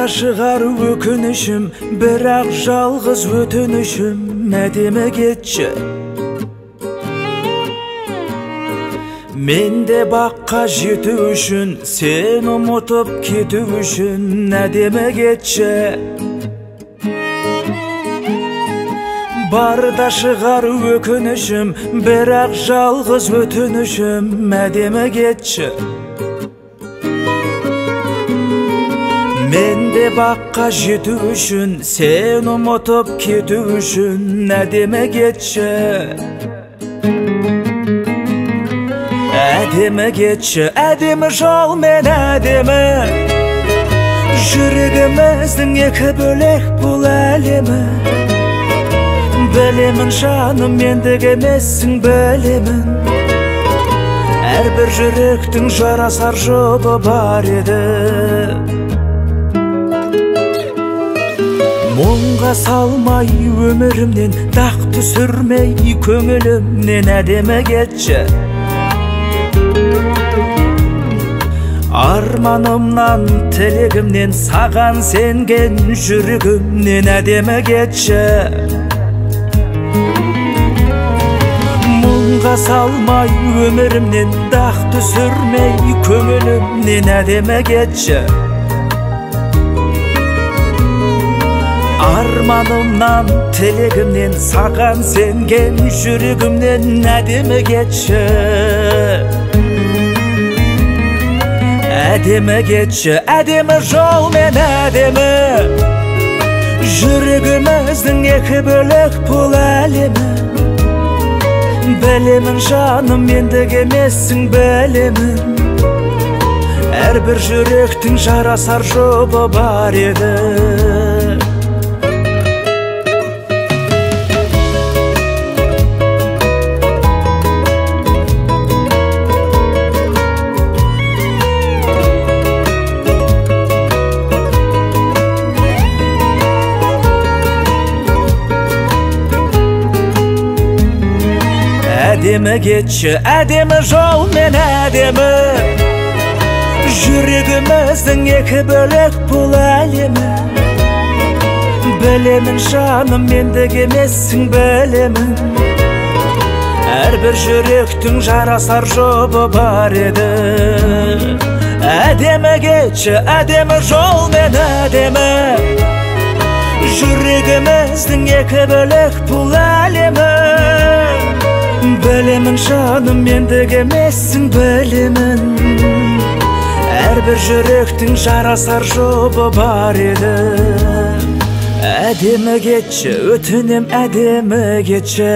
Barda шығар өкінішім, бірақ жалғыз өтінішім, әдемі кетші. Мен де баққа жету үшін, сен ұмытып кету үшін, әдемі кетші. Барда шығар өкінішім, бірақ жалғыз өтінішім, әдемі кетші. Мен де баққа жету үшін, сен ұмытып кету үшін, әдемі кетші. Әдемі кетші, әдемі жолмен әдемі. Жүрегіміздің екі бөлек бұл әлемі. Білемін жаным, ендігі емессің, білемін. Әрбір жүректің жарасар жолы бар еді. Мұңға салмай өмірімнен, дақ түсірмей көңілімнен, әдемі кетші. Арманымнан, тілегімнен, саған сенген жүрегімнен, әдемі кетші. Мұңға салмай өмірімнен, дақ түсірмей көңілімнен, әдемі кетші. Арманымнан, тілегімнен, саған сенген жүрегімнен, әдемі кетші. Әдемі кетші, әдемі жолмен әдемі. Жүрегіміздің екі бөлек бұл әлемі. Білемін жаным, ендігі емессің, білемін. Әрбір жүректің жарасар жолы бар еді. Әдемі кетші, әдемі жолмен әдемі. Жүрегіміздің екі бөлек бұл әлемі. Білемін жаным, ендігі емессің, білемін. Әрбір жүректің жарасар жолы бар еді. Әдемі кетші, әдемі жолмен әдемі. Жүрегіміздің екі бөлек бұл әлемі. Білемін жаным, ендігі емессің, білемін. Әрбір жүректің жарасар жолы бар еді. Әдемі кетші, өтінем, әдемі кетші.